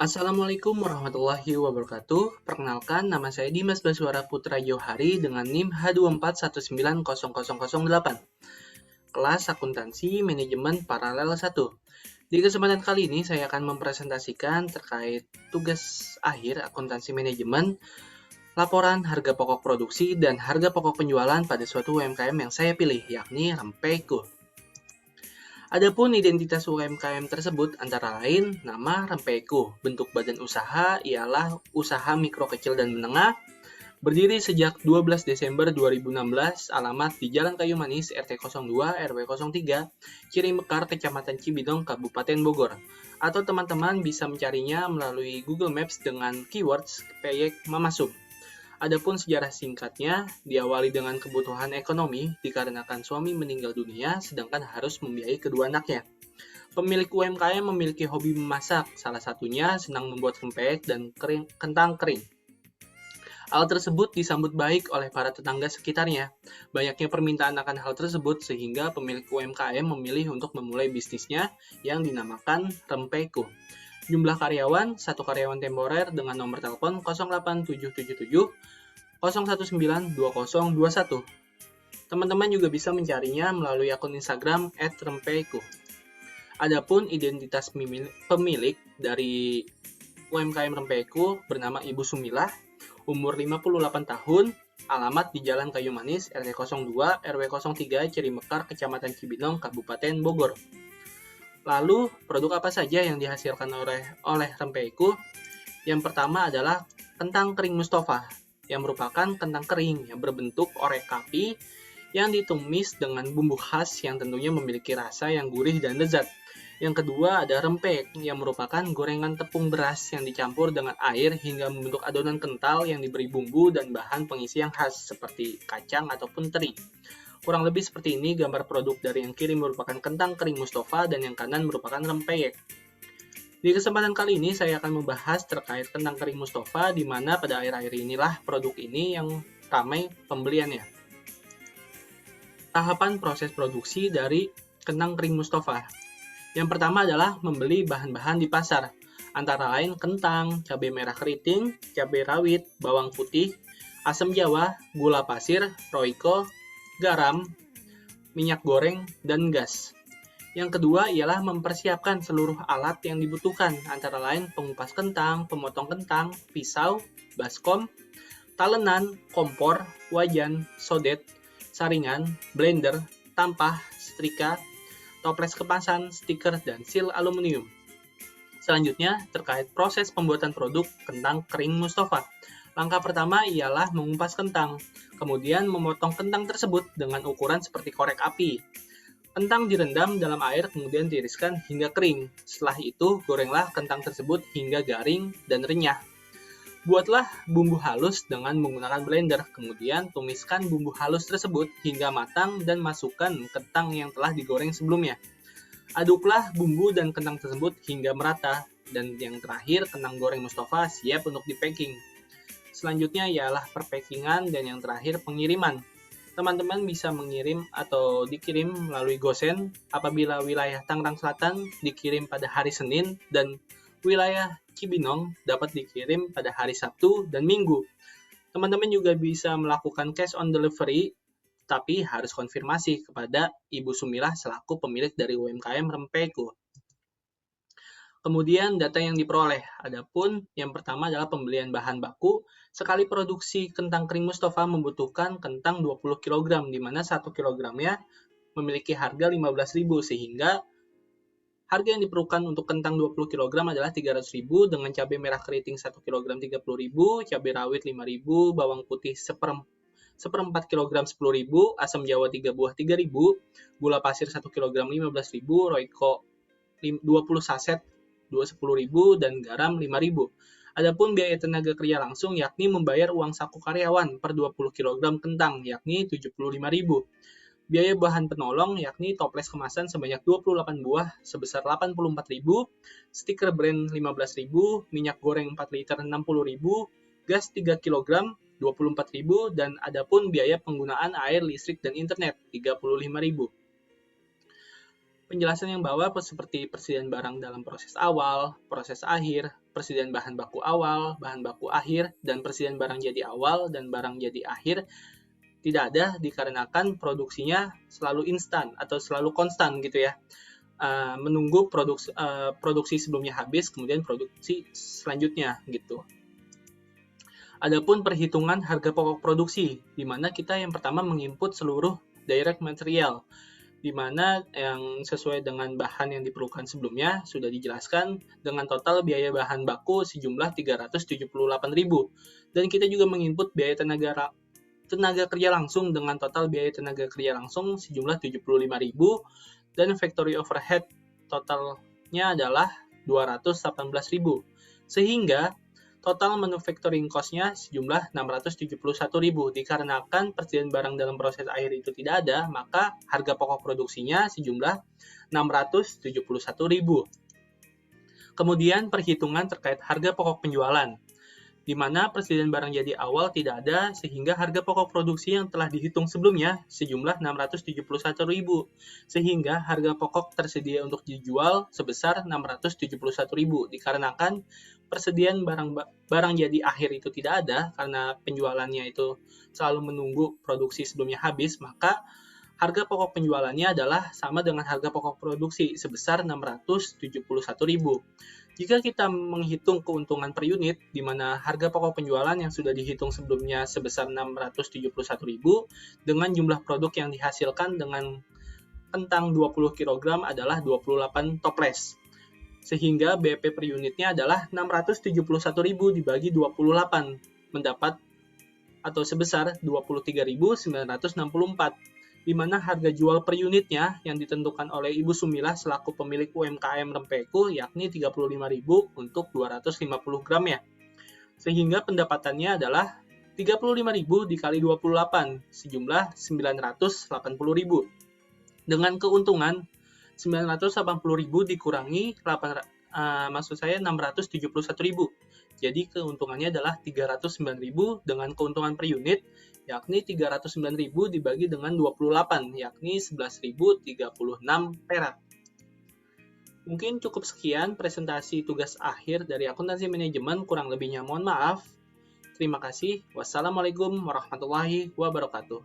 Assalamualaikum warahmatullahi wabarakatuh. Perkenalkan, nama saya Dimas Baswara Putra Johari dengan NIM H24190008. Kelas Akuntansi Manajemen Paralel 1. Di kesempatan kali ini saya akan mempresentasikan terkait tugas akhir akuntansi manajemen, laporan harga pokok produksi dan harga pokok penjualan pada suatu UMKM yang saya pilih, yakni Rempeyku. Adapun identitas UMKM tersebut antara lain nama Rempeyku. Bentuk badan usaha ialah usaha mikro kecil dan menengah. Berdiri sejak 12 Desember 2016, alamat di Jalan Kayu Manis, RT 02, RW 03, Cirimekar, Kecamatan Cibinong, Kabupaten Bogor. Atau teman-teman bisa mencarinya melalui Google Maps dengan keywords Peyek Mamasum. Adapun sejarah singkatnya, diawali dengan kebutuhan ekonomi dikarenakan suami meninggal dunia sedangkan harus membiayai kedua anaknya. Pemilik UMKM memiliki hobi memasak, salah satunya senang membuat rempeyek dan kentang kering. Hal tersebut disambut baik oleh para tetangga sekitarnya. Banyaknya permintaan akan hal tersebut sehingga pemilik UMKM memilih untuk memulai bisnisnya yang dinamakan Rempeyku. Jumlah karyawan, 1 karyawan temporer dengan nomor telepon 08777 0192021. Teman-teman juga bisa mencarinya melalui akun Instagram @rempeyku. Adapun identitas pemilik dari UMKM Rempeyku bernama Ibu Sumilah, umur 58 tahun, alamat di Jalan Kayu Manis, RT 02, RW 03, Cirimekar, Kecamatan Cibinong, Kabupaten Bogor. Lalu, produk apa saja yang dihasilkan oleh Rempeyku? Yang pertama adalah kentang kering Mustafa, yang merupakan kentang kering yang berbentuk orek kapi yang ditumis dengan bumbu khas yang tentunya memiliki rasa yang gurih dan lezat. Yang kedua ada rempeyek yang merupakan gorengan tepung beras yang dicampur dengan air hingga membentuk adonan kental yang diberi bumbu dan bahan pengisi yang khas seperti kacang ataupun teri. Kurang lebih seperti ini gambar produk dari yang kiri merupakan kentang kering Mustafa dan yang kanan merupakan rempeyek. Di kesempatan kali ini saya akan membahas terkait kentang kering Mustafa di mana pada akhir-akhir inilah produk ini yang ramai pembeliannya. Tahapan proses produksi dari kentang kering Mustafa. Yang pertama adalah membeli bahan-bahan di pasar, antara lain kentang, cabai merah keriting, cabai rawit, bawang putih, asam jawa, gula pasir, roiko, garam, minyak goreng, dan gas. Yang kedua ialah mempersiapkan seluruh alat yang dibutuhkan, antara lain pengupas kentang, pemotong kentang, pisau, baskom, talenan, kompor, wajan, sodet, saringan, blender, tampah, setrika, toples kemasan, stiker, dan sil aluminium. Selanjutnya, terkait proses pembuatan produk kentang kering Mustafa. Langkah pertama ialah mengupas kentang, kemudian memotong kentang tersebut dengan ukuran seperti korek api. Kentang direndam dalam air kemudian tiriskan hingga kering. Setelah itu, gorenglah kentang tersebut hingga garing dan renyah. Buatlah bumbu halus dengan menggunakan blender, kemudian tumiskan bumbu halus tersebut hingga matang dan masukkan kentang yang telah digoreng sebelumnya. Aduklah bumbu dan kentang tersebut hingga merata, dan yang terakhir kentang goreng Mustafa siap untuk di-packing. Selanjutnya ialah perpackingan dan yang terakhir pengiriman. Teman-teman bisa mengirim atau dikirim melalui GoSend apabila wilayah Tangerang Selatan dikirim pada hari Senin dan wilayah Cibinong dapat dikirim pada hari Sabtu dan Minggu. Teman-teman juga bisa melakukan cash on delivery, tapi harus konfirmasi kepada Ibu Sumilah selaku pemilik dari UMKM Rempeyku. Kemudian data yang diperoleh. Adapun yang pertama adalah pembelian bahan baku. Sekali produksi kentang kering Mustafa membutuhkan kentang 20 kg, di mana 1 kg-nya memiliki harga 15.000 sehingga harga yang diperlukan untuk kentang 20 kg adalah 300.000 dengan cabai merah keriting 1 kg 30.000, cabai rawit 5.000, bawang putih seperempat kg 10.000, asam jawa 3 buah 3.000, gula pasir 1 kg 15.000, roiko 20 saset 10.000 dan garam 5.000. Adapun biaya tenaga kerja langsung yakni membayar uang saku karyawan per 20 kg kentang yakni 75.000. Biaya bahan penolong yakni toples kemasan sebanyak 28 buah sebesar 84.000, stiker brand 15.000, minyak goreng 4 liter 60.000, gas 3 kg 24.000 dan adapun biaya penggunaan air, listrik dan internet 35.000. Penjelasan yang bawah seperti persediaan barang dalam proses awal, proses akhir, persediaan bahan baku awal, bahan baku akhir, dan persediaan barang jadi awal dan barang jadi akhir tidak ada dikarenakan produksinya selalu instan atau selalu konstan gitu ya. Menunggu produksi sebelumnya habis, kemudian produksi selanjutnya gitu. Adapun perhitungan harga pokok produksi, di mana kita yang pertama menginput seluruh direct material, di mana yang sesuai dengan bahan yang diperlukan sebelumnya sudah dijelaskan dengan total biaya bahan baku sejumlah 378.000. Dan kita juga menginput biaya tenaga kerja langsung dengan total biaya tenaga kerja langsung sejumlah 75.000 dan factory overhead totalnya adalah 218.000. Sehingga total manufacturing cost-nya sejumlah 671.000. Dikarenakan persediaan barang dalam proses akhir itu tidak ada, maka harga pokok produksinya sejumlah 671.000. Kemudian perhitungan terkait harga pokok penjualan, di mana persediaan barang jadi awal tidak ada, sehingga harga pokok produksi yang telah dihitung sebelumnya sejumlah 671.000, sehingga harga pokok tersedia untuk dijual sebesar 671.000. Dikarenakan persediaan barang jadi akhir itu tidak ada, karena penjualannya itu selalu menunggu produksi sebelumnya habis, maka harga pokok penjualannya adalah sama dengan harga pokok produksi sebesar 671.000. Jika kita menghitung keuntungan per unit, di mana harga pokok penjualan yang sudah dihitung sebelumnya sebesar 671.000 dengan jumlah produk yang dihasilkan dengan kentang 20 kg adalah 28 toples. Sehingga BEP per unitnya adalah 671.000 dibagi 28, mendapat atau sebesar 23.964. Di mana harga jual per unitnya yang ditentukan oleh Ibu Sumilah selaku pemilik UMKM Rempeku yakni 35.000 untuk 250 gram ya. Sehingga pendapatannya adalah 35.000 dikali 28 sejumlah 980.000. Dengan keuntungan 980.000 dikurangi 671.000. Jadi keuntungannya adalah 309.000 dengan keuntungan per unit yakni 309.000 dibagi dengan 28 yakni 11.036 perak. Mungkin cukup sekian presentasi tugas akhir dari akuntansi manajemen, kurang lebihnya mohon maaf. Terima kasih. Wassalamualaikum warahmatullahi wabarakatuh.